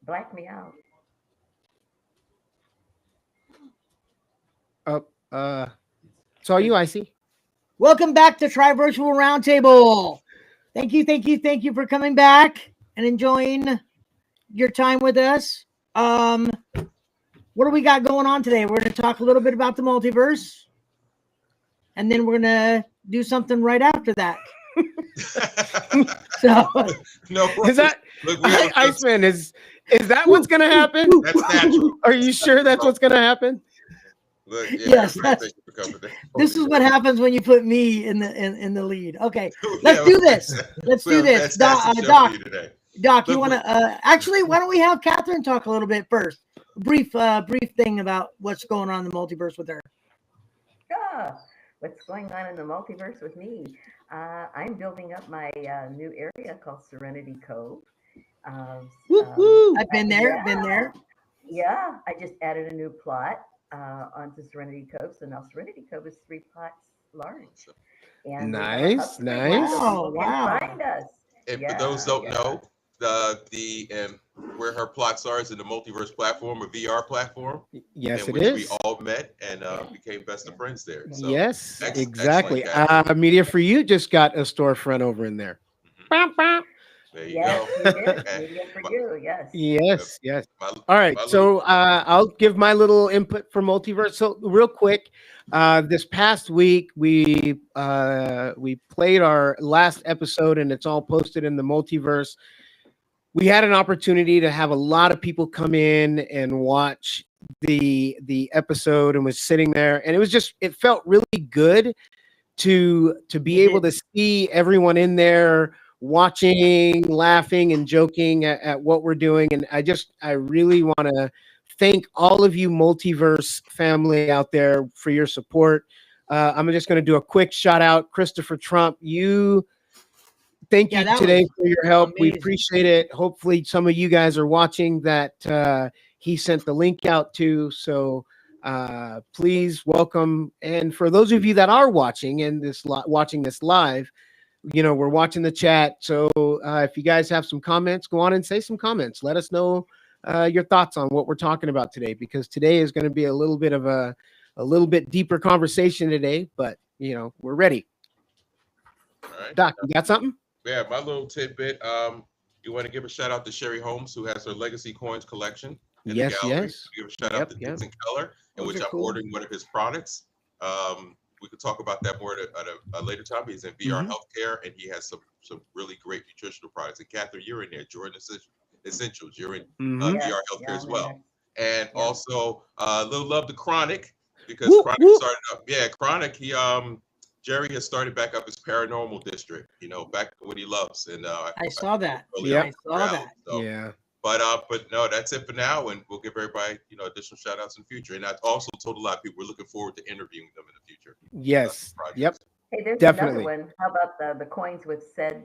Black me out. Oh, it's all you, Icy. Welcome back to Tri Virtual Roundtable. Thank you for coming back and enjoying your time with us. What do we got going on today? We're going to talk a little bit about the multiverse, and then we're going to do something right after that. So, No, Is that look, we have Iceman? Is that what's gonna happen? that's natural. Are you sure that's what's gonna happen? Look, yeah, Yes, thank you for coming down. this is what happens when you put me in the lead. Okay, Yeah, let's do this. Let's we do have a this. fantastic show Doc, for you today. Doc, you Look, want to actually? Why don't we have Catherine talk a little bit first? Brief thing about what's going on in the multiverse with her. Ah, what's going on in the multiverse with me? I'm building up my new area called Serenity Cove. I've been there. Yeah. Been there. Yeah, I just added a new plot onto Serenity Cove. So now Serenity Cove is 3 plots large. And we have a Nice, hub site nice. so people can Wow. find us. And Yeah, for those who don't yeah. know, the where her plots are is in the multiverse platform, a VR platform, Yes, in it which we is. all met and became best of friends there. So, Yes, excellent, exactly. Catherine. Media for You just got a storefront over in there. There you Yes, go. we did. And Media for you. Yes. Yes, yes. my- All right, my so little- I'll give my little input for multiverse. So real quick, this past week we played our last episode, and it's all posted in the multiverse. We had an opportunity to have a lot of people come in and watch the episode, and was sitting there, and it felt really good to be It able to see everyone in there watching, laughing, and joking at what we're doing. And I really want to thank all of you multiverse family out there for your support. I'm just going to do a quick shout out. Christopher Trump, thank Yeah, you that today was for your help. We amazing. appreciate it. Hopefully some of you guys are watching that he sent the link out to. So please welcome. And for those of you that are watching and watching this live, we're watching the chat. So if you guys have some comments, go on and say some comments. Let us know your thoughts on what we're talking about today, because today is going to be a little bit of a little bit deeper conversation today, but we're ready. all right. Doc, you got something? Yeah, my little tidbit. You want to give a shout out to Sherry Holmes, who has her Legacy Coins collection in Yes, the gallery. yes. Give a shout Yep, out to yep. Dixon Keller, in Those which are I'm cool. ordering one of his products. We could talk about that more at a later time. He's in VR Mhm. healthcare, and he has some really great nutritional products. And Catherine, you're in there. Jordan Essentials, you're in Mhm. Yes, VR yeah, healthcare as I'm in well. there. And Yeah. also a little love to Chronic, because Whoop, Chronic whoop. started up. Yeah, Chronic. Jerry has started back up his paranormal district. Back to what he loves. And I saw that. really Yep. I saw that. So, Yeah. but no, that's it for now, and we'll give everybody additional shout outs in the future. And I also told a lot of people we're looking forward to interviewing them in the future. Yes. Projects. Yep. Hey, there's Definitely. another one. How about the coins with said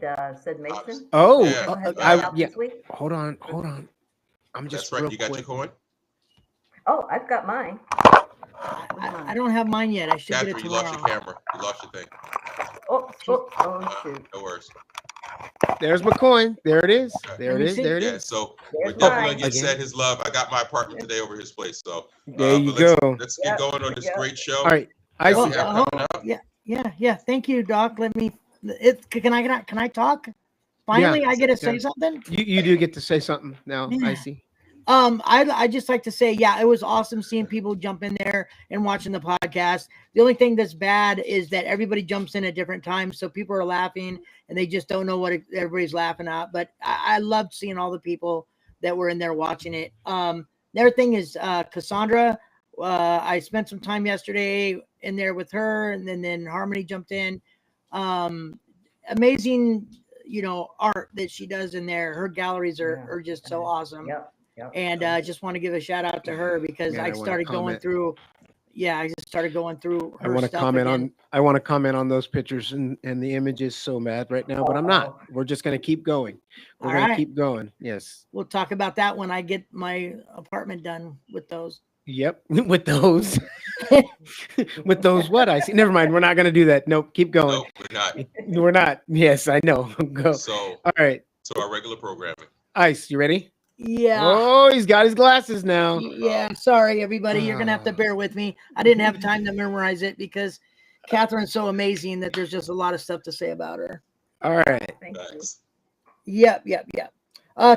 Mason? Oh, Yeah. That one has I- gone out this week? Hold on. I'm just That's right. real You got quick. your coin, Oh, I've got mine. I don't have mine yet. I should get it Catherine. You lost tomorrow. your camera. You lost your thing. Oh, shoot. No worries. There's my coin. There it is. There Let it me is. see. There it Yeah. is. So There's we're definitely mine. gonna get Again. set his love. I got my apartment today over his place. So There you but go. Let's get Yep, going on this yep. great show. All right. that we Icy. have Oh, coming up. yeah. Thank you, Doc. Let me. Can I talk? Finally, I get to say yeah. something. You do get to say something now, Yeah. Icy. I just like to say, yeah, it was awesome seeing people jump in there and watching the podcast. The only thing that's bad is that everybody jumps in at different times, so people are laughing and they just don't know what everybody's laughing at. But I loved seeing all the people that were in there watching it. The other thing is Cassandra. I spent some time yesterday in there with her, and then Harmony jumped in. Amazing, art that she does in there. Her galleries are just so awesome. Yep. And I just want to give a shout out to her because Man, I I wanna started going comment. through. Yeah, I just started going through I her want to stuff comment again. on those pictures and the images so mad right now, but I'm not. We're just gonna keep going. We're All gonna right. keep going. Yes. We'll talk about that when I get my apartment done with those. Yep. With those. With those what I see. Never mind. We're not gonna do that. Nope. Keep going. No, we're not. We're not. Yes, I know. Go. So All right. our regular programming. Ice, you ready? Yeah. Oh, he's got his glasses now. Yeah. Sorry, everybody. You're gonna have to bear with me. I didn't have time to memorize it because Catherine's so amazing that there's just a lot of stuff to say about her. All right. Thank you. Thanks. Yep.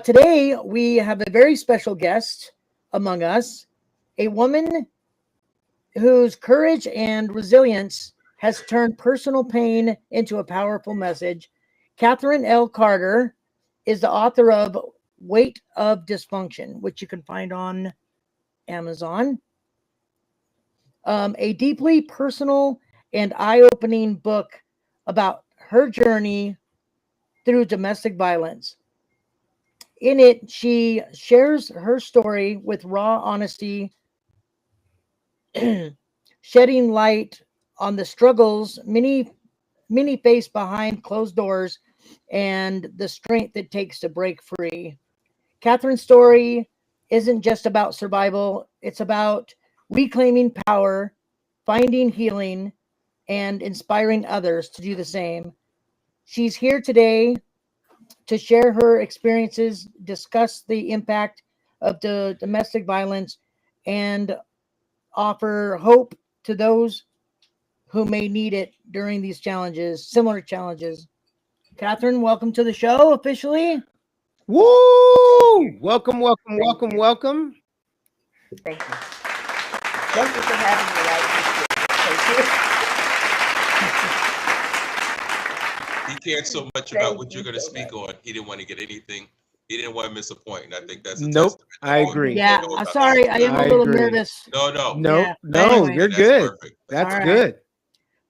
Today we have a very special guest among us, a woman whose courage and resilience has turned personal pain into a powerful message. Catherine L. Carter is the author of Weight of Dysfunction, which you can find on Amazon. A deeply personal and eye-opening book about her journey through domestic violence. In it, she shares her story with raw honesty, shedding light on the struggles many face behind closed doors and the strength it takes to break free. Catherine's story isn't just about survival, it's about reclaiming power, finding healing, and inspiring others to do the same. She's here today to share her experiences, discuss the impact of the domestic violence, and offer hope to those who may need it during these challenges, similar challenges. Catherine, welcome to the show officially. Woo! Welcome. you. Welcome. Thank you. Thank you for having me. I appreciate it. Thank He cared so much Thank about what you you're going to so speak much. on. He didn't want to get anything. He didn't want to miss a point. And I think that's a Nope, testament to I all you agree. Yeah, know I'm about sorry. this. I am a I little agree. nervous. No. No, Yeah, no, anyway. you're That's good. perfect. That's All right. good.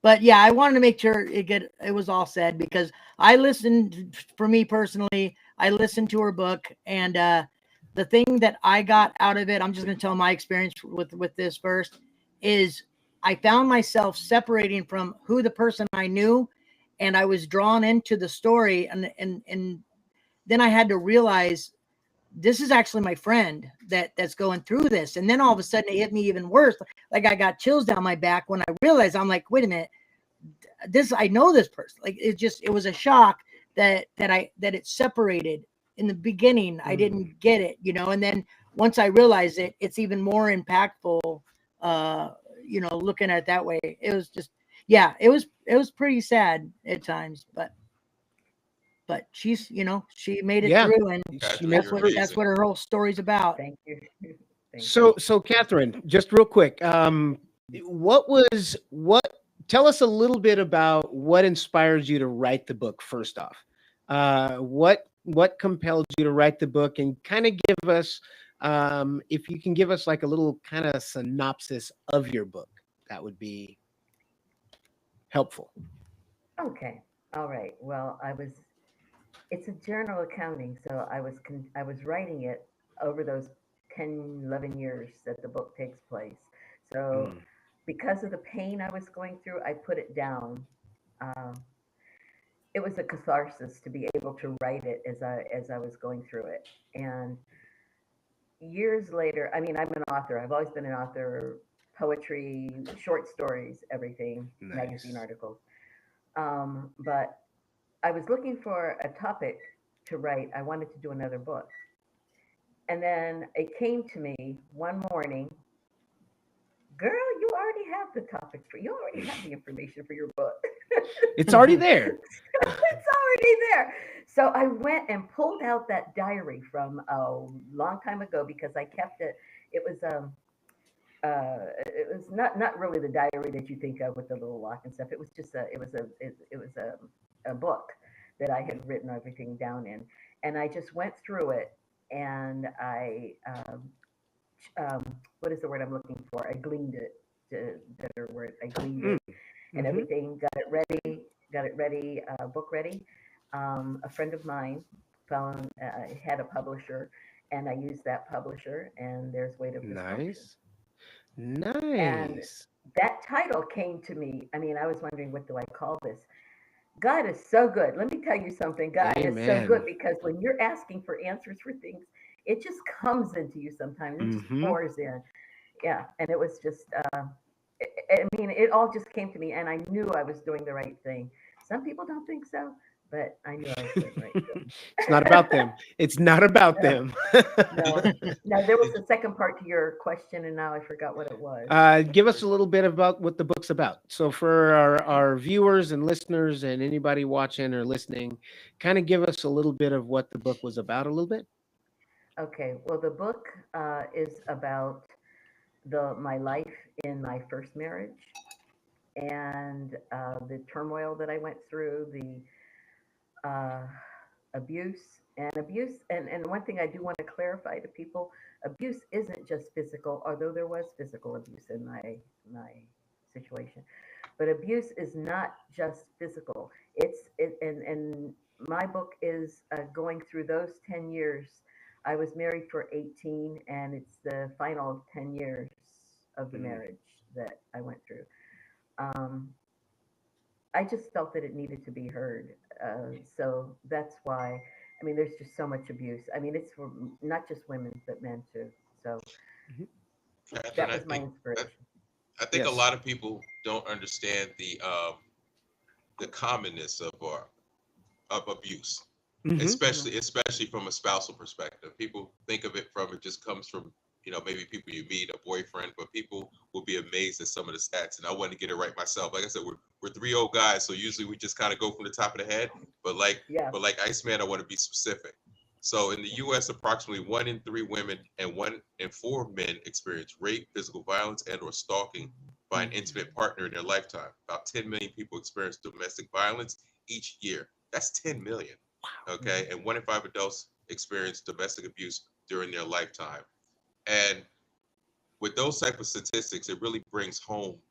But yeah, I wanted to make sure it was all said because I listened, for me personally, I listened to her book, and the thing that I got out of it, I'm just going to tell my experience with this first, is I found myself separating from who the person I knew, and I was drawn into the story, and then I had to realize this is actually my friend that's going through this. And then all of a sudden it hit me even worse. Like I got chills down my back when I realized, I'm like, wait a minute, I know this person. Like it was a shock that it separated in the beginning. I didn't get it, and then once I realized it, it's even more impactful, looking at it that way. It was just, yeah, it was pretty sad at times, but she's, she made it Yeah. through, and She Catherine, made that's you're what through. that's amazing. what her whole story's about. Thank you. Thank So Catherine, just real quick, tell us a little bit about what inspires you to write the book first off. What compelled you to write the book, and kind of give us, if you can give us like a little kind of synopsis of your book, that would be helpful. Okay. All right. Well, it's a journal accounting, so I was writing it over those 10, 11 years that the book takes place. So Mm. because of the pain I was going through, I put it down. Um, it was a catharsis to be able to write it as I was going through it. And years later, I mean, I'm an author. I've always been an author, poetry, short stories, everything, magazine Nice. articles. But I was looking for a topic to write. I wanted to do another book. And then it came to me one morning, girl, you already have the topics you already have the information for your book. It's already there. It's already there. So I went and pulled out that diary from a long time ago because I kept it. It was not really the diary that you think of with the little lock and stuff. It was just it was a book that I had written everything down in, and I just went through it, and I what is the word I'm looking for? I gleaned it. To better word, I gleaned it and Mhm. everything. Got it ready, book ready. A friend of mine found had a publisher, and I used that publisher. And there's Weight of Dysfunction. And Nice. that title came to me. I mean, I was wondering, what do I call this? God is so good. Let me tell you something. God is so Amen. good because when you're asking for answers for things, it just comes into you sometimes. It just Mhm. pours in. Yeah. And it was just, I mean, it all just came to me, and I knew I was doing the right thing. Some people don't think so, but I knew I was going right to it. It's not about them. It's not about them. No, no, there was a second part to your question, and now I forgot what it was. Give us a little bit about what the book's about. So for our viewers and listeners and anybody watching or listening, kind of give us a little bit of what the book was about a little bit. Okay, well, the book is about my life in my first marriage and the turmoil that I went through, the abuse. And one thing I do want to clarify to people, abuse isn't just physical, although there was physical abuse in my situation. But abuse is not just physical. And my book is going through those 10 years. I was married for 18, and it's the final 10 years of the marriage that I went through. I just felt that it needed to be heard. So that's why, I mean, there's just so much abuse. I mean, it's for not just women, but men too. So Catherine, that was my inspiration. I think Yes. a lot of people don't understand the commonness of abuse, Mhm. especially from a spousal perspective. People think of it from, it just comes from, maybe people you meet, a boyfriend, but people will be amazed at some of the stats. And I want to get it right myself. Like I said, we're three old guys, so usually we just kind of go from the top of the head. But like Iceman, I want to be specific. So in the U.S., approximately 1 in 3 women and 1 in 4 men experience rape, physical violence, and/or stalking by an intimate partner in their lifetime. About 10 million people experience domestic violence each year. That's 10 million. Okay, and 1 in 5 adults experience domestic abuse during their lifetime. And with those type of statistics, it really brings home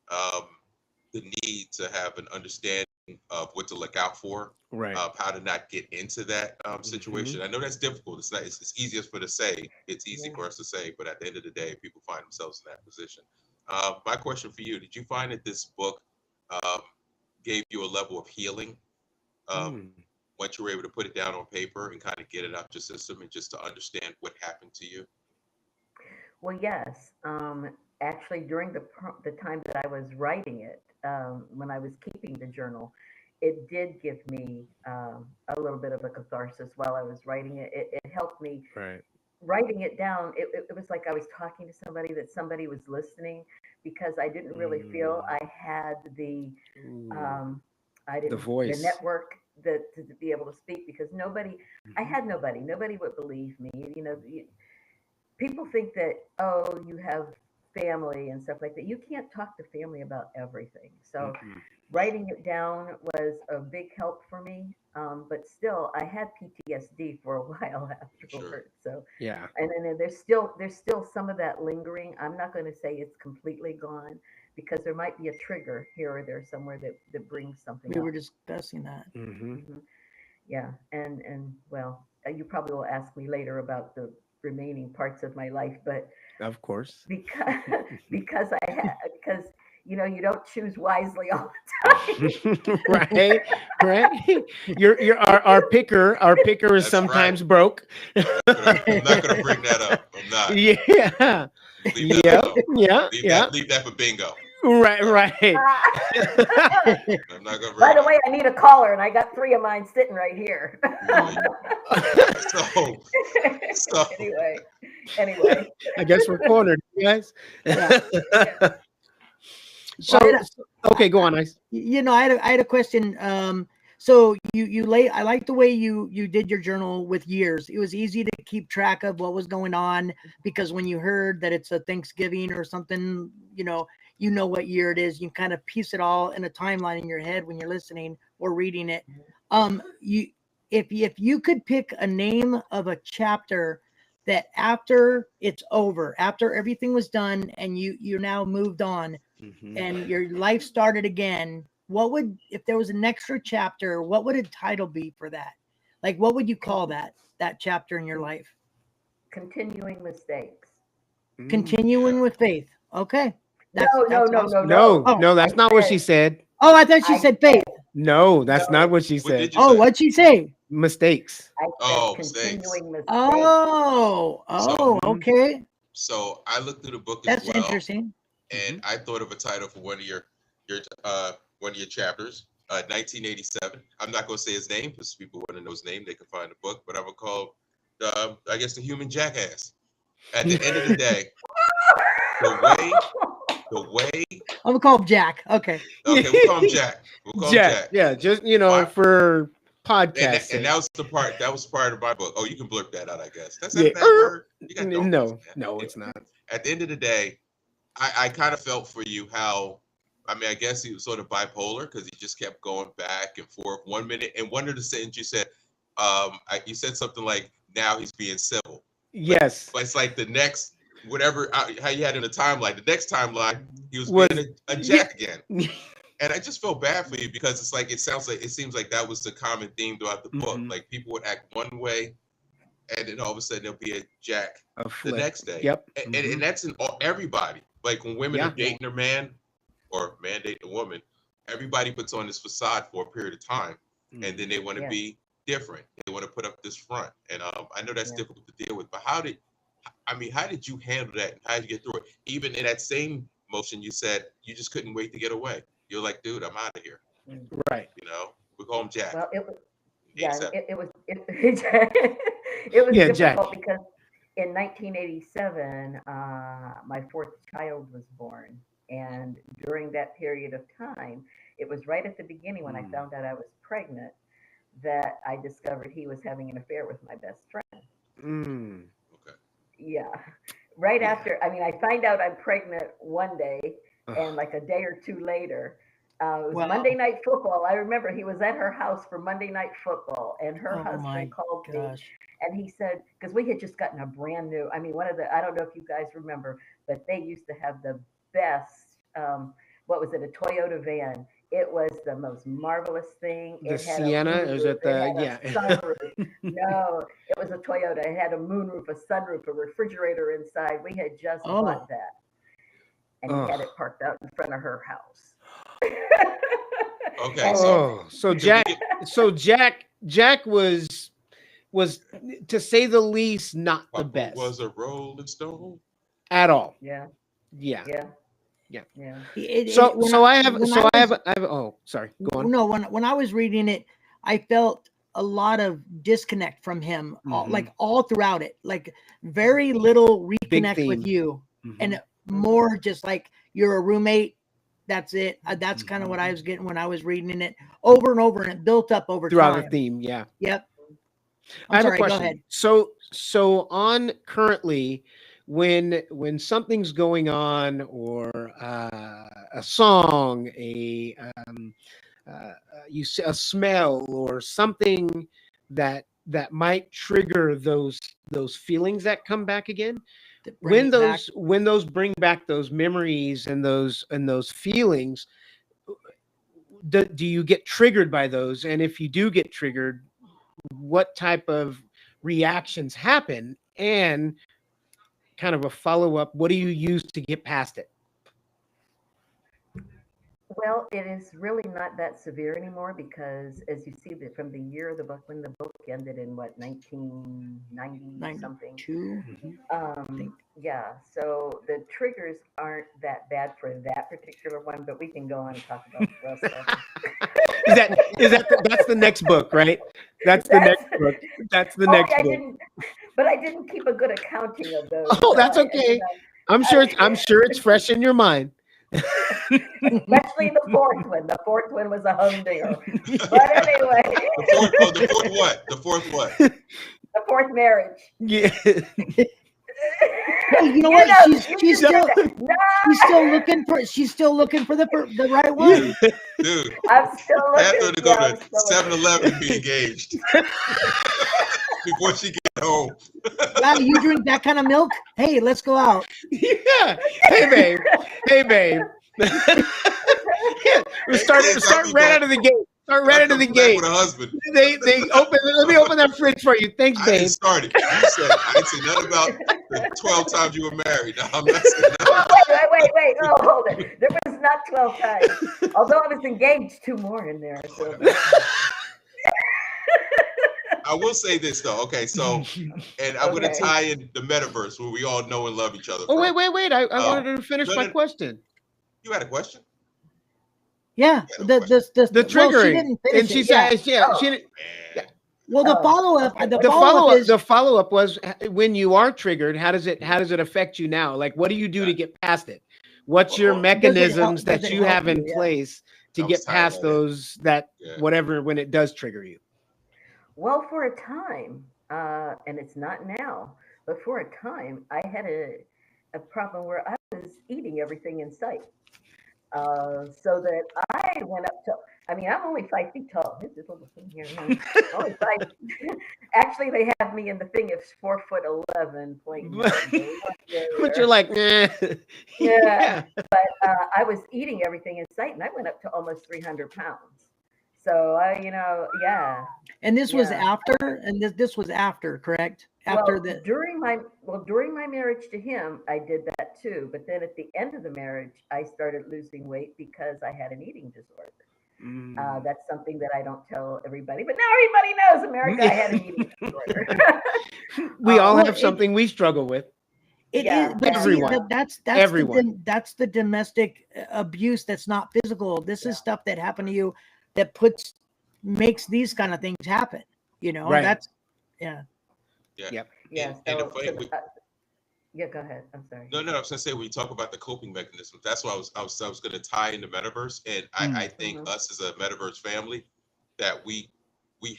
the need to have an understanding of what to look out for, Right. How to not get into that situation. I know that's difficult. It's not. It's easiest for to say. It's easy for us to say, but at the end of the day, people find themselves in that position. My question for you: did you find that this book gave you a level of healing once you were able to put it down on paper and kind of get it out your system and just to understand what happened to you? Well, yes. Actually, during the time that I was writing it, when I was keeping the journal, it did give me a little bit of a catharsis while I was writing it. It helped me. Right. Writing it down, it was like I was talking to somebody, that somebody was listening, because I didn't really feel I had the voice. the network to be able to speak, because I had nobody would believe me. People think that, oh, you have family and stuff like that. You can't talk to family about everything. So writing it down was a big help for me. But still, I had PTSD for a while afterwards. So Yeah. and then there's still some of that lingering. I'm not going to say it's completely gone, because there might be a trigger here or there somewhere that brings something We up. were discussing that. Yeah, and well, you probably will ask me later about the remaining parts of my life, but Of course. because you don't choose wisely all the time. right. Our picker is That's sometimes right. broke. I'm not gonna bring that up. I'm not. Yeah. Leave that alone. Yeah. Leave that for bingo. Right. I'm not gonna bring By the it way, I need a caller, and I got 3 of mine sitting right here. So anyway. I guess we're cornered, you guys. Yeah. So, Well, okay, go on, Ice. I had a question. So I like the way you did your journal with years. It was easy to keep track of what was going on, because when you heard that it's a Thanksgiving or something, you know what year it is. You kind of piece it all in a timeline in your head when you're listening or reading it. If you could pick a name of a chapter that after it's over, after everything was done and you now moved on and your life started again, if there was an extra chapter, what would a title be for that? Like, what would you call that chapter in your life? Continuing mistakes. Continuing with faith. Okay. No, awesome. No, that's not what she said. Oh, I thought she said faith. No, that's not what she What said. did you Oh, say? what'd she say? Mistakes. I said Oh, mistakes. continuing mistakes. Oh, okay. So I looked through the book as That's well, interesting. and I thought of a title for one of your chapters. 1987. I'm not going to say his name because people want to know his name. They can find the book, but I'm going to call, I guess, the human jackass. At the end of the day, the way. I'm gonna call him Jack. Okay, we'll call him Jack. We'll call him Jack. Yeah, just for podcast. And that was the part. That was part of my book. Oh, you can blurb that out, I guess. That's not a bad word. You got no, it's not. At the end of the day, I kind of felt for you how. I mean, I guess he was sort of bipolar because he just kept going back and forth. 1 minute, and one of the sentences you said, you said something like, "Now he's being civil." Yes, but it's like the next. Whatever how you had in the timeline, the next timeline he was being a jack again, and I just felt bad for you because it's like it seems like that was the common theme throughout the book. Like people would act one way, and then all of a sudden there'll be a jack the next day. Yep, and that's in everybody. Like when women are dating a man, or man dating a woman, everybody puts on this facade for a period of time, and then they want to be different. They want to put up this front, and I know that's difficult to deal with. But how did you handle that? How did you get through it? Even in that same motion, you said you just couldn't wait to get away. You're like, dude, I'm out of here. Right. You know, we call him Jack. Well, it was difficult Jack. because in 1987, my fourth child was born, and during that period of time, it was right at the beginning when I found out I was pregnant that I discovered he was having an affair with my best friend. Yeah. Right after, I find out I'm pregnant one day, and like a day or two later, it was Monday Night Football. I remember he was at her house for Monday Night Football, and her husband called me, and he said, because we had just gotten a brand new, I don't know if you guys remember, but they used to have the best, a Toyota van. It was the most marvelous thing. The Sienna? Is it sunroof. No, it was a Toyota. It had a moonroof, a sunroof, a refrigerator inside. We had just bought that. And he had it parked out in front of her house. Okay. So Jack was to say the least not the best. Was a Rolling Stone at all. Yeah. Sorry. Go on. No, when I was reading it, I felt a lot of disconnect from him, all throughout it. Like very little reconnect with you, and more just like you're a roommate. That's it. That's kind of what I was getting when I was reading it over and over, and it built up over throughout time. the theme. Yeah. Yep. I have a question. Go ahead. So on currently, when something's going on, or a song, a smell, or something that might trigger those feelings that come back again, when those bring back those memories and those feelings, do you get triggered by those? And if you do get triggered, what type of reactions happen? And kind of a follow-up, what do you use to get past it? Well, it is really not that severe anymore because, as you see, that from the year of the book, when the book ended in 1990 something. Yeah. So the triggers aren't that bad for that particular one, but we can go on and talk about the rest of them. That's the next book, right? That's the next book. That's the next book. But I didn't keep a good accounting of those. Oh, that's okay. I'm sure it's fresh in your mind. Especially the fourth one. The fourth one was a humdinger. But anyway. The fourth what? The fourth what? The fourth marriage. Yeah. Hey, you know what? She's still looking for the right one. Dude, I'm still looking. After to go to 7-Eleven and be engaged before she get home. Wow, you drink that kind of milk? Hey, let's go out. Yeah. Hey, babe. Start right out of the gate. Start right out of the gate. With a husband. They open. Let me open that fridge for you. Thanks, babe. I didn't start it. You said I didn't say nothing about the 12 times you were married. No, I'm not saying nothing. Wait. Oh, hold it. There was not 12 times. Although I was engaged, 2 more in there. So. I will say this though. Okay, so, and I'm going to tie in the metaverse where we all know and love each other. Oh, wait. I wanted to finish my question. You had a question? Yeah, Yeah, no The well, she triggering, didn't and finish she it. Yeah. said, yeah, Oh, she didn't. man. Well, the Oh, follow up, okay. the The follow follow up up, is the follow up was when you are triggered. How does it affect you now? Like, what do you do to get past it? What's your Well, mechanisms does that it you help have in you? Yeah. place to I was get tired past of that. those that Yeah. whatever when it does trigger you? well, for a time, and it's not now, but for a time, I had a problem where I was eating everything in sight. So that I went up to, I mean, I'm only 5 feet tall. Here's this little thing here. Only five. Actually, they have me in the thing. It's 4'11", 0.9. But we won't go But you're there. like, Yeah, yeah, I was eating everything in sight, and I went up to almost 300 pounds. So yeah, And this was yeah. after, and this was after, correct? After Well, the during my marriage to him, I did that too. But then at the end of the marriage, I started losing weight because I had an eating disorder. Mm. That's something that I don't tell everybody, but now everybody knows, America, I had an eating disorder. We all well, have something we struggle with. it is, Yeah, but yeah, see, yeah. Everyone, that's everyone. that's the domestic abuse that's not physical. This Yeah. is stuff that happened to you that makes these kind of things happen. You know, Right. that's yeah. Yeah. Yeah. And the So, funny, yeah, go ahead. I'm sorry. no, I was gonna say when you talk about the coping mechanisms, that's why I was gonna tie in the metaverse, and I think Mhm. us as a metaverse family that we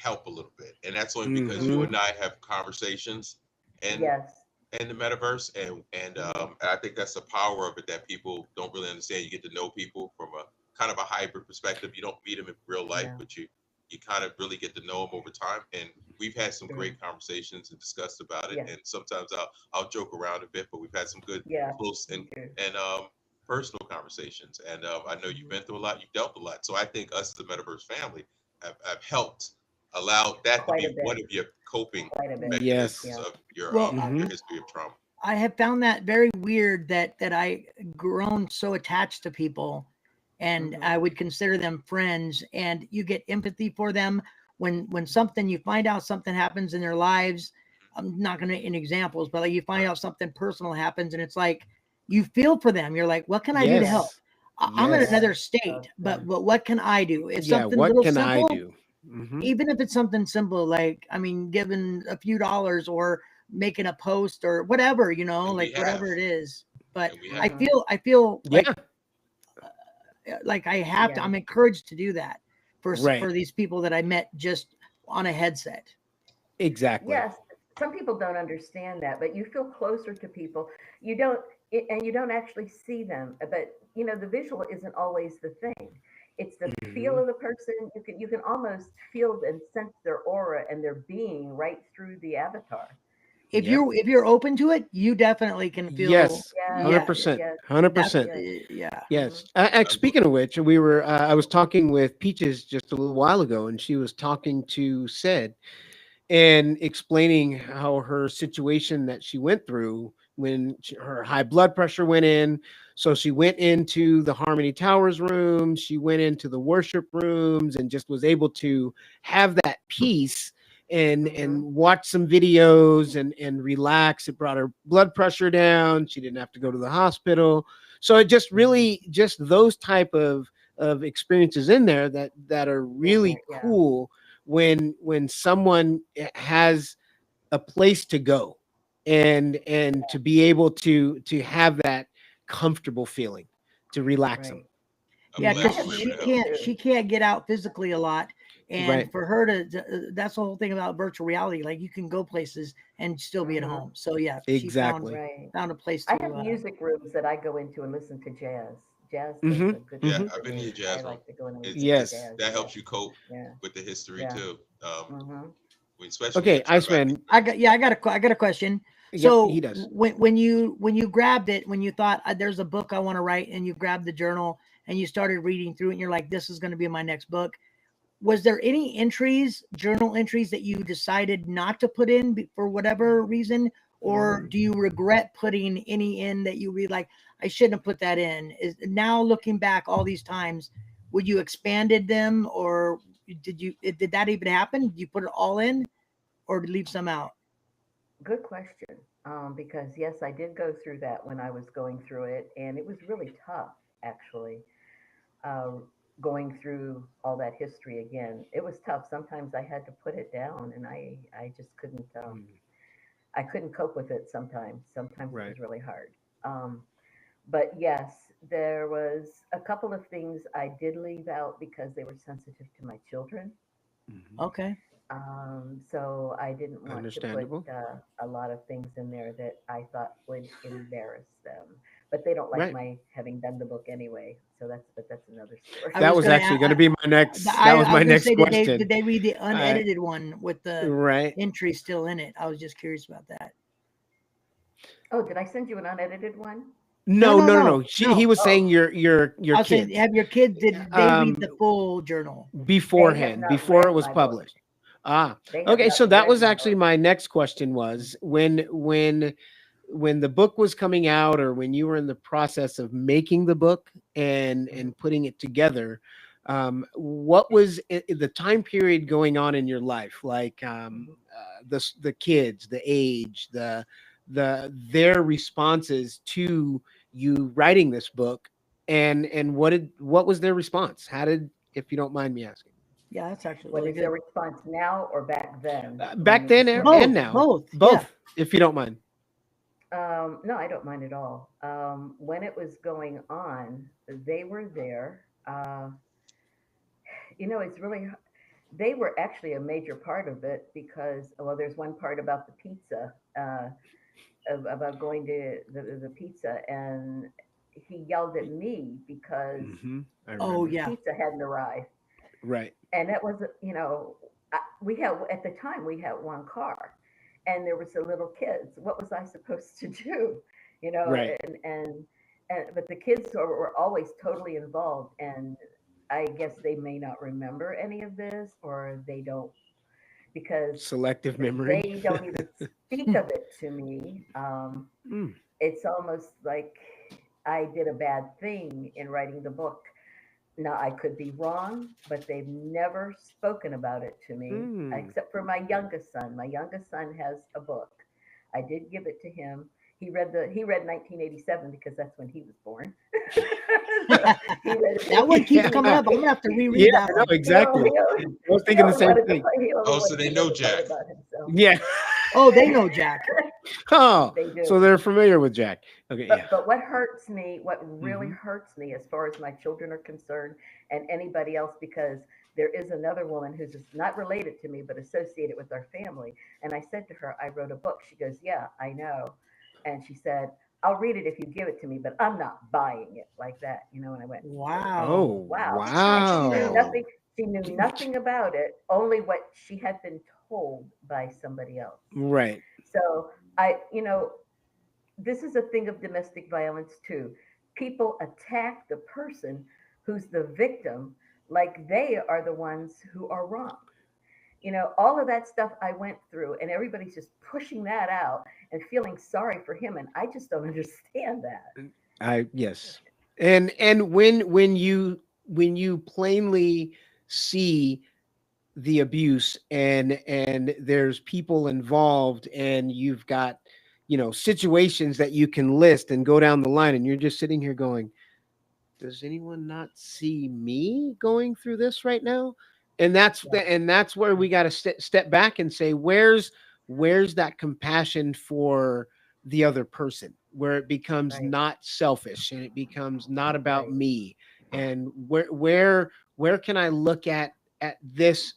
help a little bit, and that's only because you Mhm. and I have conversations and Yes. in the metaverse, and I think that's the power of it that people don't really understand. You get to know people from a kind of a hybrid perspective. You don't meet them in real life, Yeah. but you kind of really get to know them over time. And we've had some True. great conversations and discussed about it. Yeah. And sometimes I'll joke around a bit, but we've had some good Yeah. close Me too. and personal conversations. And I know you've Mhm. been through a lot, you've dealt a lot. So I think us as a metaverse family have helped allow that to Quite a be one bit. of your coping Quite a bit. Yes. mechanisms Yeah. of Well, your Mhm. history of trauma. I have found that very weird that I grown so attached to people, and Mhm. I would consider them friends, and you get empathy for them when something you find out something happens in their lives. I'm not going to in examples, but like you find Right. out something personal happens, and it's like you feel for them. You're like, what can I do to help? Yes. I'm in Yes. another Yeah. state, Okay. but what can I do? It's Yeah. something What little can I simple, do? Mhm. even if it's something simple, like, I mean, giving a few dollars or making a post or whatever, you know, And we like have, whatever it is. But and we have. Mhm. I feel Yeah. like I have to, Yeah. I'm encouraged to do that Right. for these people that I met just on a headset. Exactly. Yes. Some people don't understand that, but you feel closer to people. You don't, and you don't actually see them. But the visual isn't always the thing. It's the feel Mhm. of the person. You can almost feel and sense their aura and their being right through the avatar. Yep. If you're open to it, you definitely can feel, Yes. Yes. yeah, 100%. Yes. 100%. Yes. yeah. Yes. Hmm. I'm go- Speaking of which, I was talking with Peaches just a little while ago, and she was talking to Sid and explaining how her situation that she went through when her high blood pressure went in. So she went into the Harmony Towers room, she went into the worship rooms, and just was able to have that peace and Hmm. watch some videos and relax. It brought her blood pressure down. She didn't have to go to the hospital. So it just Hmm. really just those type of experiences in there that are In really there. Yeah. cool when someone has a place to go and to be able to have that comfortable feeling to relax them. Right. I'm Yeah, glad I because we have were able she to help. music can't too. get out physically a lot, and Right. for her that's the whole thing about virtual reality. Like you can go places and still be at Hmm. home. So yeah, she Exactly. Right. found a place I to. have music rooms that I go into and listen to jazz. Jazz does Hmm. a good Yeah, thing Hmm. for I've been in your me. I jazz room. like to go in and It's listen to it's Yes. jazz. that Yeah. helps you cope Yeah. with the history Yeah. too. Hmm. Especially when Okay, you're talking about Iceman. I got I got a question. Yep, he So does. when you grabbed it, when you thought there's a book I want to write, and you grabbed the journal and you started reading through it, and you're like, this is going to be my next book. Was there any journal entries that you decided not to put in for whatever reason, or Hmm. do you regret putting any in that you read like I shouldn't have put that in? Is now looking back all these times, would you expanded them, or did that even happen? Did you put it all in, or leave some out? Good question. Because yes, I did go through that when I was going through it, and it was really tough, actually. Uh, going through all that history again. It was tough. Sometimes I had to put it down, and I just couldn't. I couldn't cope with it sometimes. Sometimes it Right. was really hard. Um, but yes, there was a couple of things I did leave out because they were sensitive to my children. Mhm. Okay. So I didn't want to put Understandable. a lot of things in there that I thought would embarrass them. But they don't like Right. my having done the book anyway. But that's another story. I That was was gonna. actually going to be my next. That was I my was gonna next say, question. did they read the I unedited one with the right. entry still in it? I was just curious about that. Oh, did I send you an unedited one? No, No, no, no, no, no, no. He no. was saying Oh, your I was saying, kids have your kids, did they read um the full journal? they have beforehand, not before it read was my book. published. Ah, They have okay. not So that read was my actually book. my next question was when the book was coming out or when you were in the process of making the book Mhm. and putting it together, what was the time period going on in your life, like Mhm. the kids, the age, their responses to you writing this book, and what was their response? How did, if you don't mind me asking? Yeah, that's actually What really is their good. response now or back then? You want Back me to then start with? and Both, now, both. Yeah. both, if you don't mind. No, I don't mind at all. When it was going on, they were there. It's really, they were actually a major part of it because, well, there's one part about the pizza, about going to the pizza, and he yelled at me because I Oh the remember. yeah. pizza hadn't arrived. Right. And that was, we had, at the time, we had one car and there was the little kids. What was I supposed to do? You know, Right. but the kids were always totally involved. And I guess they may not remember any of this or they don't, because Selective memory. they don't even speak of it to me. Mm, It's almost like I did a bad thing in writing the book. Now, I could be wrong, but they've never spoken about it to me, mm. except for my youngest son. My youngest son has a book. I did give it to him. He read 1987 because that's when he was born. So he read it That one keeps coming Yeah. up. I'm gonna have to Yeah, reread that I know one. exactly. I was He thinking the only same wanted the thing. part. He only Oh, so wanted they to know know the part Jack. about himself. Yeah. Oh, they know Jack. Oh, They do. so they're familiar with Jack. Okay, yeah. But what hurts me, what really Hmm. hurts me as far as my children are concerned and anybody else, because there is another woman who's just not related to me, but associated with our family. And I said to her, I wrote a book. She goes, yeah, I know. And she said, I'll read it if you give it to me, but I'm not buying it like that, And I went, Wow. Oh, wow. That's nice She knew too. wow. nothing. She knew nothing about it, only what she had been told by somebody else. Right. So this is a thing of domestic violence too. People attack the person who's the victim like they are the ones who are wrong. All of that stuff I went through, and everybody's just pushing that out and feeling sorry for him. And I just don't understand that. I yes. And when you plainly see the abuse and there's people involved and you've got situations that you can list and go down the line and you're just sitting here going, does anyone not see me going through this right now? And Yeah, that's where we got to step back and say, where's that compassion for the other person, where it becomes right, not selfish and it becomes not about right, me, and where can I look at this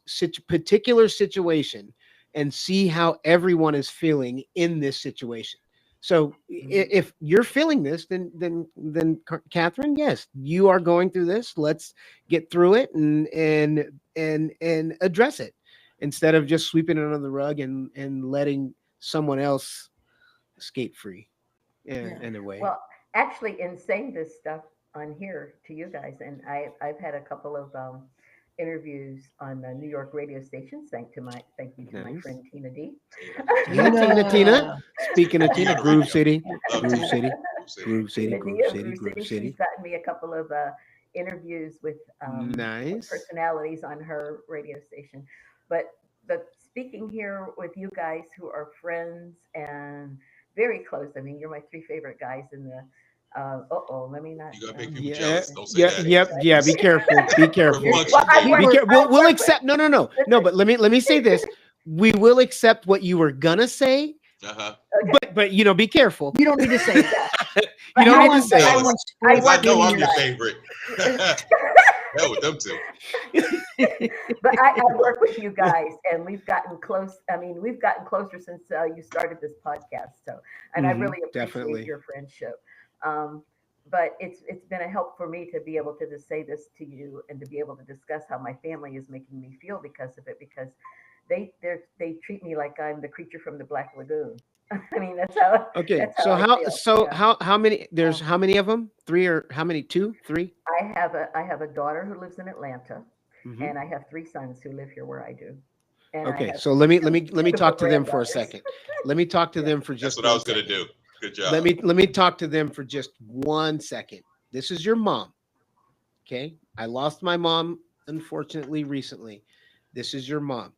particular situation and see how everyone is feeling in this situation. So mhm, if you're feeling this, then Catherine, yes, you are going through this. Let's get through it and address it instead of just sweeping it under the rug and letting someone else escape free. Yeah, Yeah. in a way. well, actually, in saying this stuff on here to you guys, and I've had a couple of interviews on the New York radio stations. Thank you to my Nice. friend Tina D. Tina. Yeah, Tina. Tina. Speaking of Queen Tina, of the Groove radio. City, Love Groove Tina. City, Blue City. Groove City, Tina Groove D of City, Brew Groove City. She's City. gotten me a couple of interviews with Nice. personalities on her radio station. But speaking here with you guys who are friends and very close. I mean, you're my three favorite guys in the Let me not. You gotta make people Yeah, jealous. Don't say yeah, that. yeah. Be careful. Be careful. Rambunctious Well, I baby. work- Be careful. I We'll work accept. with- No. But let me say this. We will accept what you were gonna say, Uh-huh. but be careful. You don't need to say it. You don't I need to want, say I it. jealous. want I Because I work know with I'm you your guys. favorite. Hell with them two. But I work with you guys, and we've gotten close. I mean, we've gotten closer since you started this podcast. So, and I Mhm, really appreciate definitely. your friendship. Um, but it's been a help for me to be able to just say this to you and to be able to discuss how my family is making me feel because of it. Because they treat me like I'm the creature from the Black Lagoon. I mean, Okay. that's how So I feel. Yeah. how many? There's Um, how many of them? Three or how many? Two, three? I have a daughter who lives in Atlanta, Mhm. and I have three sons who live here where I do, and I Okay. have So let me beautiful talk to them for a granddaughters. second. Let me talk to Yeah. them for That's just what I one was gonna second. do. Good job. Let me talk to them for just 1 second. This is your mom. Okay. I lost my mom, unfortunately, recently. This is your mom.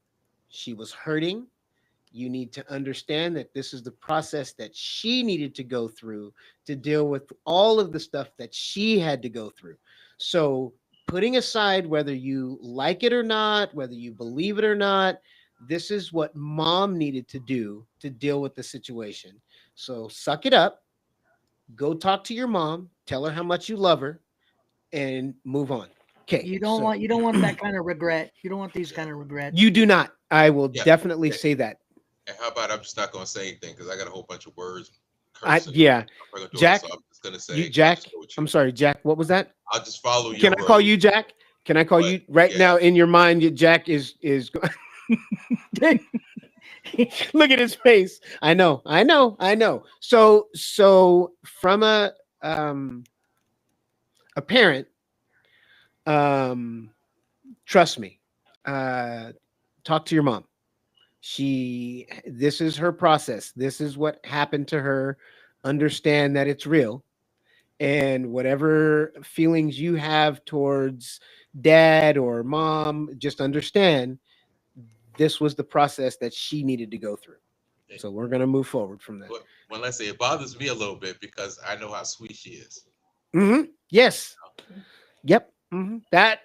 She was hurting. You need to understand that this is the process that she needed to go through to deal with all of the stuff that she had to go through. So, putting aside whether you like it or not, whether you believe it or not, this is what mom needed to do to deal with the situation. So, suck it up, go talk to your mom, tell her how much you love her, and move on. Okay. you don't So, want you don't want that kind of regret. You don't want these kind of regrets. you do not. I will Yeah. definitely Yeah. say that. And how about I'm just not gonna say anything because I got a whole bunch of words, I cursing. yeah. I'm not gonna do it, Jack, so I'm just gonna say, you I'll Jack, just go with you. I'm sorry, Jack. What was that? I'll just follow your Can I road. call you Jack? Can I call But, you right yeah. now in your mind? Jack is look at his face. I know. So from a parent, um, trust me, talk to your mom. This is her process. This is what happened to her. Understand that it's real. And whatever feelings you have towards dad or mom, just understand this was the process that she needed to go through. So we're going to move forward from that. But when I say it bothers me a little bit because I know how sweet she is. Yes. Yep. That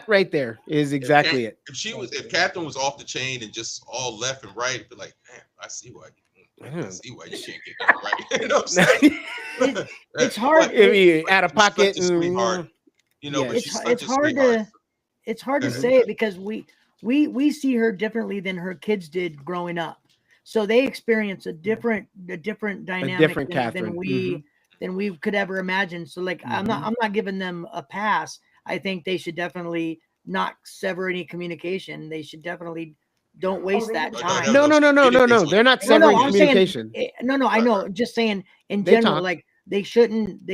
right there is exactly it. If Catherine was off the chain and just all left and right, it'd be like, man, I see why you can't get nothing right. You know what I'm saying? It's hard. But I mean, out of she's pocket. such a sweetheart. You know, yeah. but It's she's it's such a hard sweetheart. it's hard to Mhm. say it because we see her differently than her kids did growing up. So they experience a different dynamic different than, Catherine. than we could ever imagine. So like I'm not giving them a pass. I think they should definitely not sever any communication. They should definitely don't waste they that don't. time. No. They're not No, severing I'm saying communication. no, I know. Just saying in They general, talk. like they shouldn't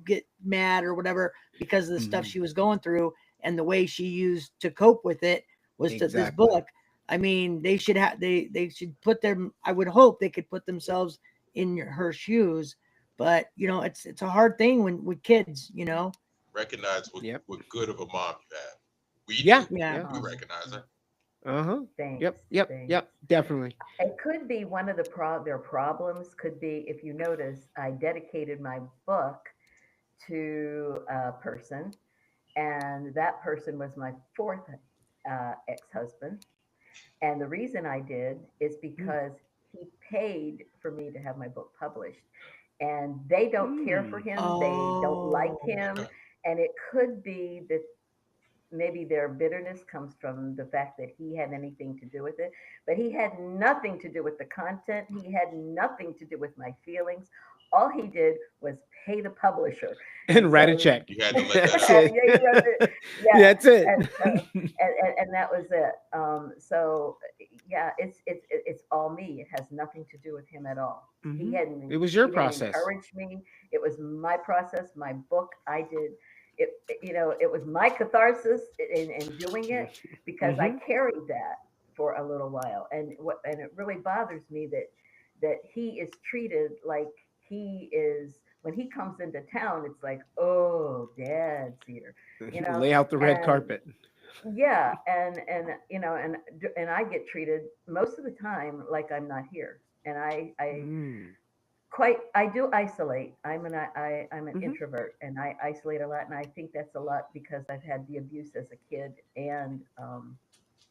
get mad or whatever because of the stuff she was going through and the way she used to cope with it was to this Exactly. book. I mean, they should should put them. I would hope they could put themselves in her shoes, but it's a hard thing with kids. Recognize Yep. what good of a mom you have. We Yeah. do. Yeah. We recognize her. Thanks. Yep. Thanks. Yep. Definitely. It could be one of their problems could be, if you notice, I dedicated my book to a person, and that person was my fourth ex-husband. And the reason I did is because he paid for me to have my book published. And they don't care for him, they don't like him. Okay. And it could be that maybe their bitterness comes from the fact that he had anything to do with it, but he had nothing to do with the content. He had nothing to do with my feelings. All he did was pay the publisher And write a so check. You had to let that That's out. it. yeah, you wrote it. Yeah, That's it. and that was it. So yeah, it's all me. It has nothing to do with him at all. He hadn't. It was your he didn't process. encourage me. It was my process, my book. I did it. It was my catharsis in doing it because I carried that for a little while, and it really bothers me that he is treated like he is. When he comes into town, it's like, oh, dad's here, Lay out the red and carpet. yeah, and I get treated most of the time like I'm not here, and I I do isolate. I'm an Mhm. introvert, and I isolate a lot, and I think that's a lot because I've had the abuse as a kid, and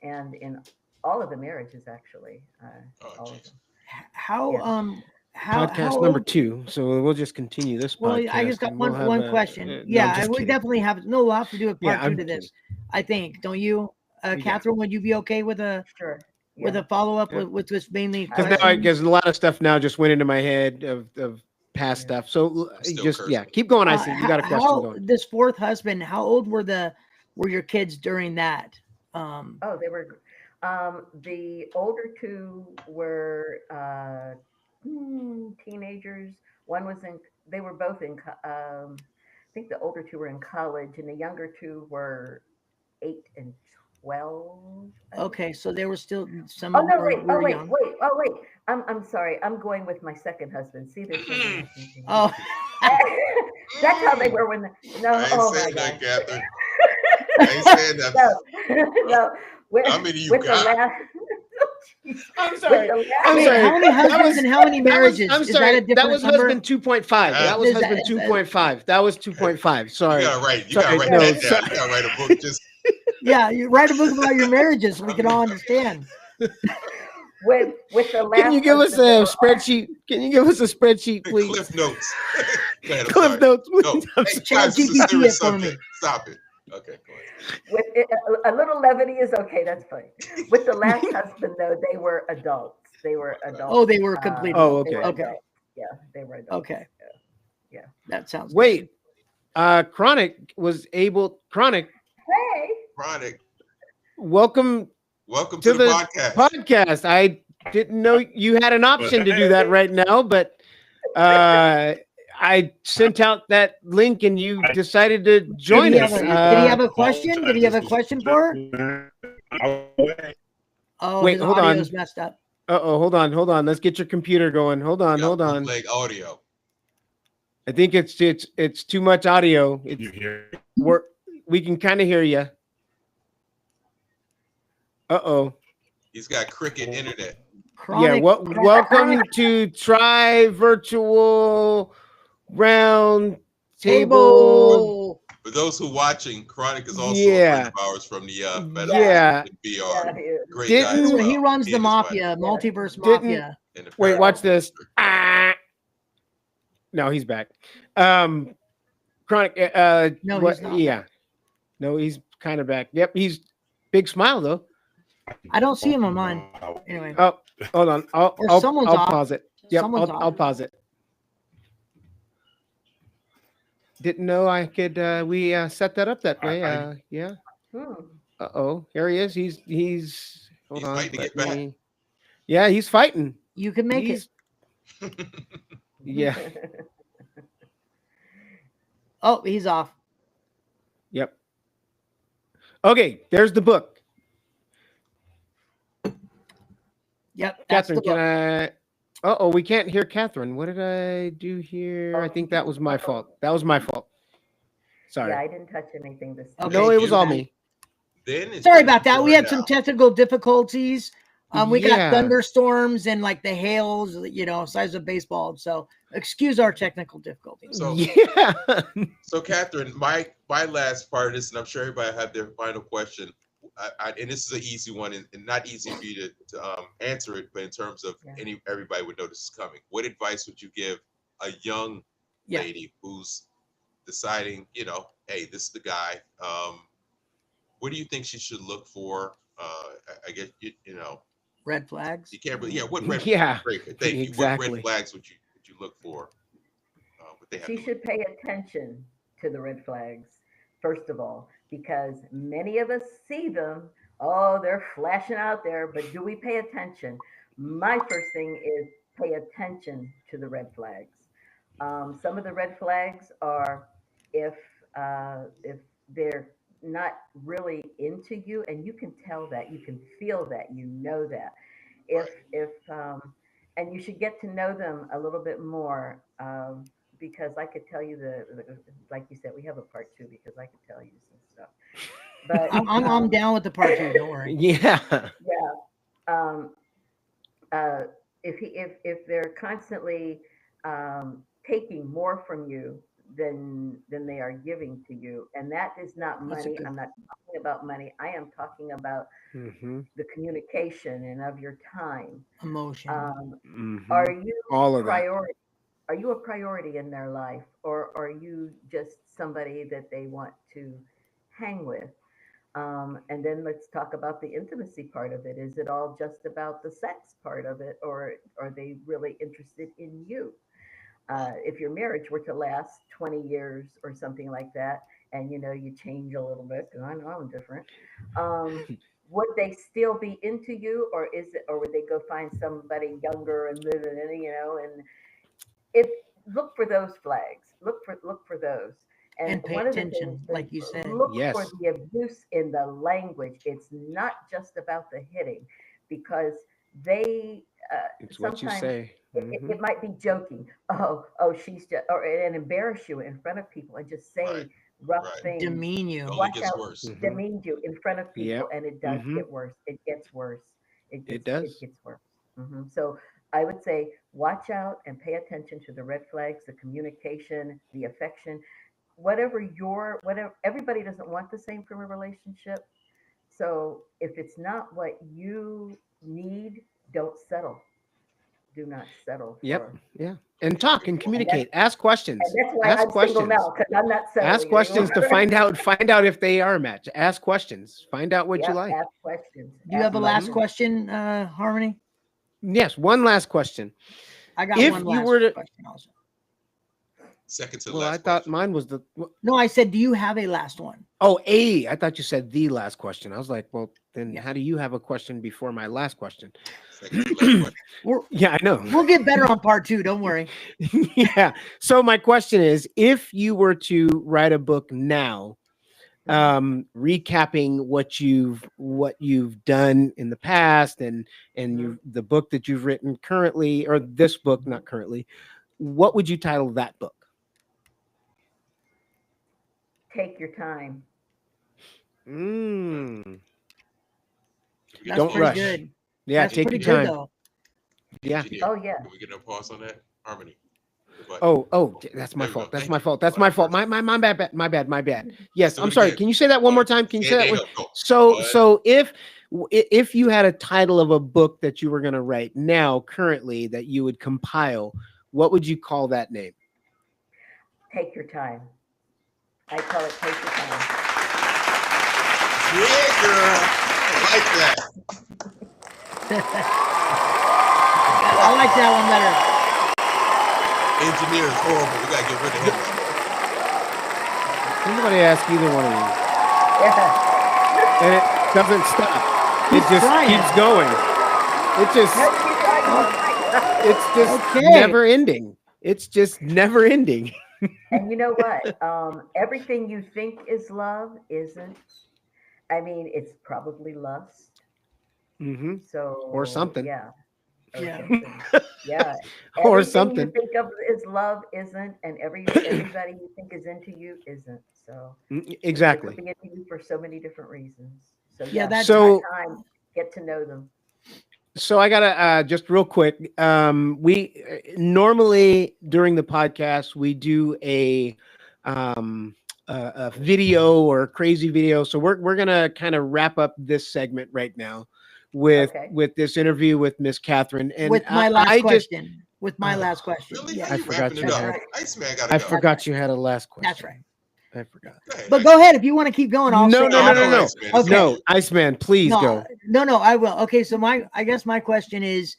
in all of the marriages actually, Oh, all of jeez. them. How Yeah. how Podcast number old? 2. So we'll just continue this Well, I just podcast, got and we'll have one a. question. No, I'm Yeah, I just would kidding. definitely have. No, we'll have to do a Yeah, part two I'm to kidding. this. I think. Don't you, Yeah. Catherine? Would you be okay with Sure. a Yeah. follow up Yeah. with just mainly Because would. now I questions? guess a lot of stuff now just went into my head of past Yeah. stuff. So I'm still just cursing. keep going. I see you got a question How going. this fourth husband? How old were your kids during that? Oh, they were. The older two were teenagers. One was in. They were both in. I think the older two were in college, and the younger two were 8 and 12. I Okay, believe. so they were still some Oh no! Wait! were Oh wait! young. Wait! Oh wait! I'm sorry. I'm going with my second husband. See, there's so many husbands in Oh, here. That's how they were when. No. I ain't Oh my saying gosh. that, Catherine. I ain't saying that. No. No. With, How many you with the got? last. I'm With sorry. the I'm last. wait, sorry. how many That husbands was and how many marriages? I'm Is that sorry. a That different was number? husband 2.5. That was Is that- husband 2.5. That was 2.5. You Sorry. gotta write. You Sorry, gotta write no, that down. sorry. You gotta write a book. Just Yeah, you write a book about your marriages so we can all understand. With the last. Can you give us husband, a they were spreadsheet? Can you give us a spreadsheet, please? Cliff notes. Go ahead, I'm Cliff sorry. notes, No, please. I'm hey, sorry. guys, this is a ChatGPT serious it for me. subject. Stop it. Okay, go ahead. With it, a little levity is okay. That's fine. With the last husband, though, they were adults. They were adults. Oh, they were complete. Oh, They were okay. Okay. adults. Yeah, they were adults. Okay. Yeah. That sounds Wait. Chronic was able. Chronic, Hey. Chronic, welcome welcome to to the the podcast. podcast. I didn't know you had an option to do that right now, but I sent out that link and you decided to join did us. he have a question? Did he have a question for her? Oh, Wait, his hold audio on. is messed up. Hold on. Let's get your computer going. Hold on. Leg audio. I think it's too much audio. We can kind of hear you. He's got cricket internet. Yeah. Chronic. Welcome to Try Virtual Round Table. For those who watching, Chronic is also a Yeah. friend of ours from the Yeah. VR. Yeah, he- Great Didn't- guy as well. He runs He the and his wife Mafia, Multiverse Didn't- Mafia. and the Wait, parent. watch this. No, he's back. Chronic. No, he's not. Yeah. No, he's kind of back. Yep, he's big smile though. I don't see him on mine. Anyway, Oh, hold on. I'll someone's I'll off. pause it. Yep, Someone's I'll pause it. Didn't know I could. We set that up that way. Yeah. Hmm. Here he is. He's. Hold He's on. fighting to let get back. me- Yeah, he's fighting. you can make He's- it. Yeah. Oh, he's off. Yep. Okay, there's the book. Yep, that's Catherine, the book. can I? We can't hear Catherine. What did I do here? I think that was my fault. Sorry. Yeah, I didn't touch anything this time. Okay. No, it was you- all me. Then it's Sorry about that. We had some now. technical difficulties. We Yeah. got thunderstorms and like the hails, size of baseball. So excuse our technical difficulties. So, Yeah. so Catherine, my last part of this, and I'm sure everybody had their final question. And this is an easy one, and not easy for you to answer it, but in terms of Yeah. everybody would know this is coming. What advice would you give a young Yeah. lady who's deciding, hey, this is the guy? What do you think she should look for? I guess Red flags. you can't really. Yeah, what red? Yeah, Great. Thank you. What exactly. red flags would you look for? What they have She to should pay attention to the red flags, first of all, because many of us see them. Oh, they're flashing out there, but do we pay attention? My first thing is pay attention to the red flags. Some of the red flags are if they're not really into you, and you can tell that, you can feel that, you know that. If and you should get to know them a little bit more, because I could tell you like you said, we have a part 2 because I could tell you some stuff. But I'm down with the part 2. Don't worry. Yeah. if they're constantly taking more from you than they are giving to you, and that is not That's a money. good I'm not talking about money. I am talking about Mm-hmm. the communication and of your time. emotion. Mm-hmm. Are you All of that. priority? Are you a priority in their life, or are you just somebody that they want to hang with? And then let's talk about the intimacy part of it. Is it all just about the sex part of it, or are they really interested in you? If your marriage were to last 20 years or something like that, and you change a little bit, because I know I'm different, um, would they still be into you, or would they go find somebody younger and and if look for those flags, look for those. And And pay one of the things attention, is like you said. look for Yes. the abuse in the language. It's not just about the hitting, because they It's what you sometimes say. it, it, Mm-hmm. it might be joking. Oh, she's just, or and embarrass you in front of people and just Right. say rough Right. things. Demean It you. only Watch gets out, worse. Mm-hmm. demean you in front of Yep. people, and it does Mm-hmm. get worse. It gets worse. It It gets it does. gets worse. So I would say watch out and pay attention to the red flags, the communication, the affection, whatever. Everybody doesn't want the same from a relationship. So if it's not what you need, don't settle. Do not settle Yep. for. Yeah. And talk and And that's communicate. Ask and questions. that's why Ask I'm single questions. now, because I'm not Ask settling questions anymore. to find out if they are a match. Ask questions. Find out what you Yep, like. ask questions. Do you have Ask a last Mm-hmm. questions. question, Harmony? Yes. One last question. I got If one you last were to, question also. Second to the well, I last thought question. mine was the. No, I said, do you have a last one? Oh, I thought you said the last question. I was like, well, then Yeah. how do you have a question before my last question? Second to the last question. We're, Yeah, I know. we'll get better on part 2. Don't worry. Yeah. So my question is, if you were to write a book now, recapping what you've done in the past and Mhm. you the book that you've written currently, or this book, not currently, what would you title that book? Take your time. Mm, Can we get a That's don't pause pretty on rush. that? good. Yeah, That's take pretty your good, time. though. Yeah. Engineer, Oh yeah. can we get a pause on that? Harmony. The button. That's my There we go. fault. That's Thank my you. fault. That's Oh, my that fault. works. My bad. Let's Yes, do I'm it sorry. again. Can you say that one more time? Can you say There that you one? go. Go. So One. so if you had a title of a book that you were going to write now currently that you would compile, what would you call that name? Take your time. I call it take your time. Yeah, girl. I like that. I like that one better. Engineer is horrible. We gotta get rid of him right now. Somebody ask either one of you, Yeah. and it doesn't stop. It He's just trying. keeps going. It just No, keep going on. it's just Okay. never ending. It's just never ending. And you know what? Everything you think is love isn't. I mean, it's probably lust. Hmm. So Or something. yeah, or Yeah. something. Yeah. Or Everything you something. think of is love isn't, and everybody you think is into you isn't. So they Exactly. could be into you for so many different reasons. So Yeah, yeah, that's- take So time, get to know them. So I gotta just real quick. We normally during the podcast we do a video or a crazy video. So we're gonna kind of wrap up this segment right now with Okay. this interview with Miss Catherine. And With my last I just question. With my Oh, last question. Really? Yeah. How I you forgot wrapping you it That's had. up? right. Iceman gotta I go. forgot you had a last question. That's right. I forgot. Go ahead, But go Iceman. ahead. If you want to keep going, I'll No, say no, no, after. no, no. Iceman. It's Okay. No, Iceman, please go. No, I will. Okay, so I guess my question is,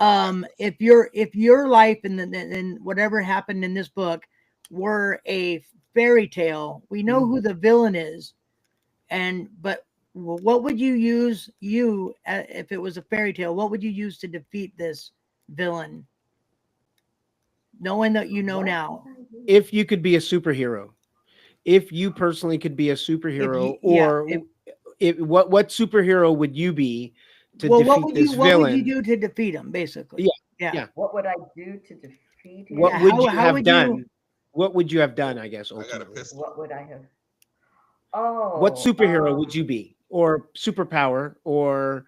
if your life and whatever happened in this book were a fairy tale, we know who the villain is, but what would you use if it was a fairy tale? What would you use to defeat this villain, knowing that you know What now? can I do? If you could be a superhero, if you personally could be a superhero, what superhero would you be to Well, defeat this what would you villain? do to defeat him, basically? Yeah. What would I do to defeat him? What Yeah, would how- you how have would you- done? What would you have done? I guess I got a ultimately. pistol. What would I have? Oh, What superhero would you be, or superpower, or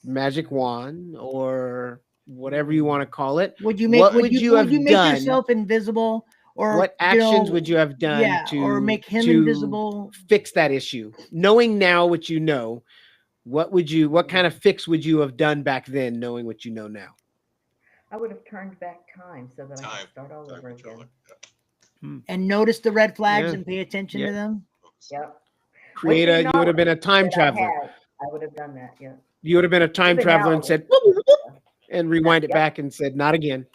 magic wand, or whatever you want to call it. Would you make What would would you, you would have you make done? yourself invisible, or What you actions know, would you have done yeah, to or make him to invisible? fix that issue? Knowing now what you know, what kind of fix would you have done back then, knowing what you know now? I would have turned back time so that I Time. could start all Time over controller. again. And notice the red flags Yeah. and pay attention Yeah. to them. Yep. Create With the you would have been a time knowledge that I traveler. had, I would have done that. Yeah. You would have been a time Even traveler now, and said, "Whoop, whoop, whoop," and rewind it Yep. back and said, not again.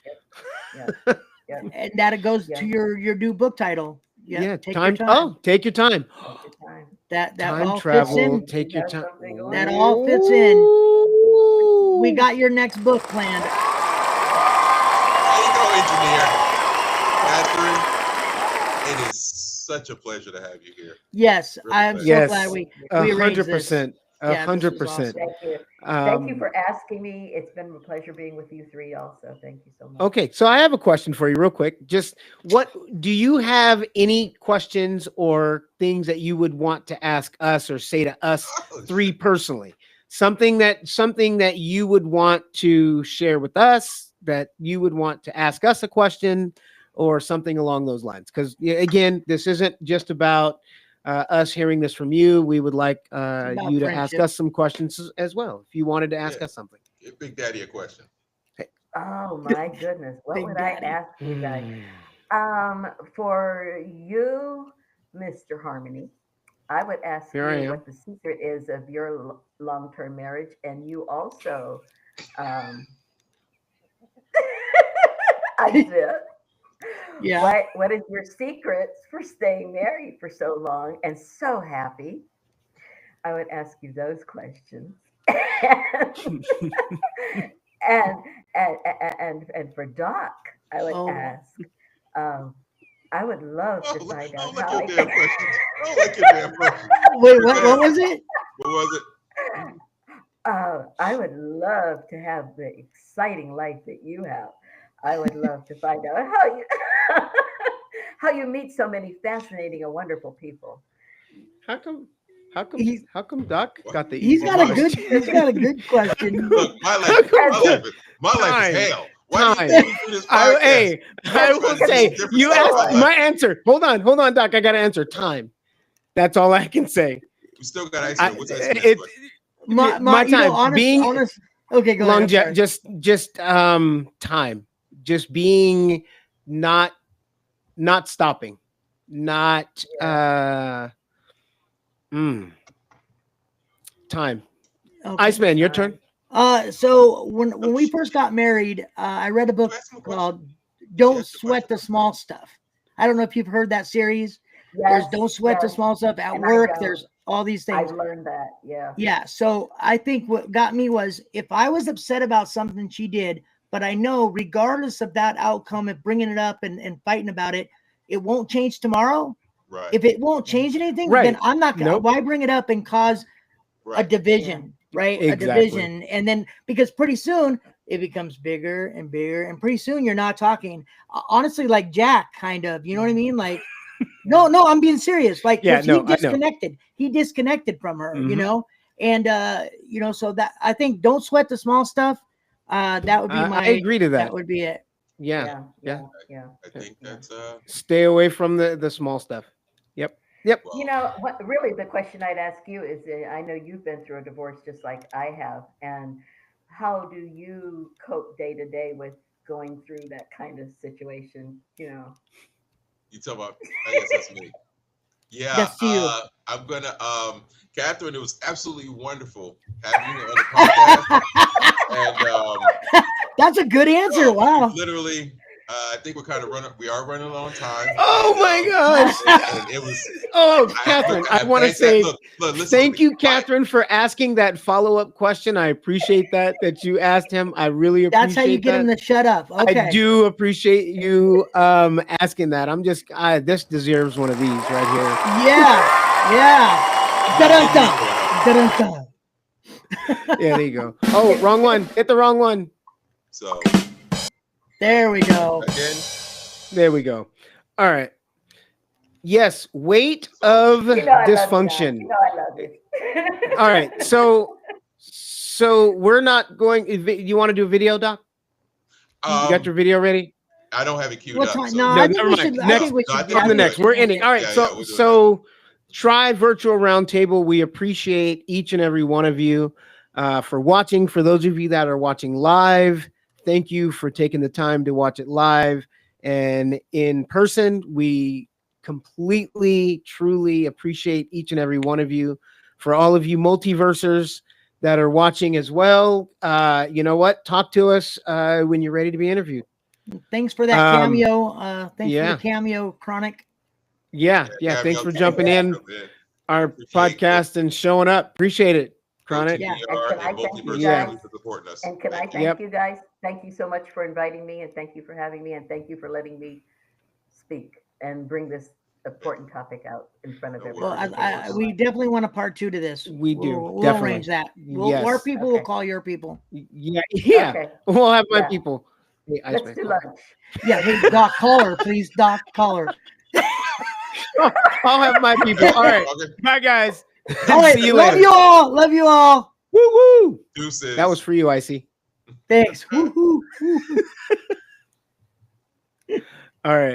Yeah. Yeah. And that goes Yeah. to your new book title. Yeah, take time. your time. Oh, take your time. Take your time. That Time all travel. fits in. Take your Got time. something going That on? all fits in. We Ooh. got your next book planned. There you go, engineer. Catherine, it is such a pleasure to have you here. Yes, Really I'm so Yes. glad we arranged this. 100%. Yeah, this was 100%. Thank you. Thank you Um, for asking me. It's been a pleasure being with you three also. Thank you so much. Okay, so I have a question for you real quick. Just what do you have any questions or things that you would want to ask us or say to us Oh, three personally? Something that you would want to share with us, that you would want to ask us a question or something along those lines. Because again, this isn't just about us hearing this from you. We would like about you to ask friendship. us some questions as well. If you wanted to ask Yeah. us something. Give Big Daddy a question. Oh my goodness. What Big would Daddy. I ask you guys? Mm. For you, Mr. Harmony, I would ask Here I you am. what the secret is of your long-term marriage, and you also, um, I did. Yeah. What is your secrets for staying married for so long and so happy? I would ask you those questions. and and for Doc, I would Oh. ask. I would love to Oh, find I out don't like how your I damn can. questions. I don't like your damn questions. Wait, what was it? What was it? I would love to have the exciting life that you have. I would love to find out how you how you meet so many fascinating and wonderful people. How come? How come? He's- How come Doc got the? He's easy got a question? good question. Look, my life Time. is hell. Why do you Time. think we do this podcast? I will say Different you stuff asked like my answer. Hold on, Doc. I got to answer. Time. That's all I can say. We still got ice I, cream. What's the next it, question? my you know, time being okay, go ahead. I'm sorry. just time, just being not stopping, not time. Okay. Iceman, your turn. So when we first got married, I read a book Ask him a question. called "Don't Ask the Sweat the question. Small Stuff." I don't know if you've heard that series. There's "Don't Sweat the yes, Small Stuff" at and I work. don't. There's all these I things. learned that. Yeah. Yeah. So I think what got me was if I was upset about something she did, but I know regardless of that outcome of bringing it up and fighting about it, it won't change tomorrow. Right. If it won't change anything, Right. then I'm not gonna. Nope. Why bring it up and cause a right. division, right? Exactly. A division. And then because pretty soon it becomes bigger and bigger, and pretty soon you're not talking. Honestly, like Jack, kind of, you know what I mean? Like, no, I'm being serious. Like, Yeah, 'cause no, I he know. disconnected. He disconnected from her, you Mhm. know? And so that I think don't sweat the small stuff. That would be I agree to that that. would be it. Yeah. Yeah. Yeah. I think that's Stay away from the small stuff. Yep. well, You know, what really the question I'd ask you is I know you've been through a divorce just like I have. And how do you cope day to day with going through that kind of situation? You know, you talk about. I guess that's me. Yeah. That's you. I'm gonna. Catherine, it was absolutely wonderful having you on the podcast. And That's a good answer. Wow. literally, I think we are running low on time. Oh my gosh. And it was. Oh, Catherine, I want to say look, listen to thank me. you, Catherine, for asking that follow-up question. I appreciate that you asked him. I really appreciate That's how you get him that. to shut up. Okay. I do appreciate you asking that. I'm just this deserves one of these right here. Yeah. Da-dun-dun. Da-dun-dun. Yeah, there you go. Oh, wrong one. Hit the wrong one. So There we go. again, There we go. All right. Yes, weight of you know I love you, Doc. dysfunction. You know I love you. All right. So we're not going. You want to do a video, Doc? You got your video ready? I don't have it queued What up. time? So. No, No, I think never we mind. should. I Next- think we No, I should. think On we're the good. next, we're ending. All right, Yeah, so yeah, we're doing so try virtual roundtable. We appreciate each and every one of you for watching. For those of you that are watching live, thank you for taking the time to watch it live and in person. We completely, truly appreciate each and every one of you. For all of you multiversers that are watching as well, you know what? Talk to us when you're ready to be interviewed. Thanks for that cameo. Thanks for yeah. the cameo, Chronic. Yeah. Yeah, Thanks for okay. jumping in Jump in. our Appreciate podcast and showing up. Appreciate it, Chronic. Yeah. GTR And can I and thank you Multiverse guys? Family for supporting us. And can I thank Yep. you guys? Thank you so much for inviting me, and thank you for having me, and thank you for letting me speak and bring this important topic out in front of No everyone. Well, worries. we definitely want a part 2 to this. We do, We'll definitely. arrange that. Yes. Our people will Okay. call your people. Yeah. Okay, We'll have my Yeah. people. Hey, let's Iceman. do lunch. Yeah, hey, Doc, call her, please. Doc, call her. I'll have my people. All right. Okay. Bye, guys. All right, See you love later. you all. Love you all. Woo woo. Deuces. That was for you, Icy. Thanks. Woo-hoo. All right.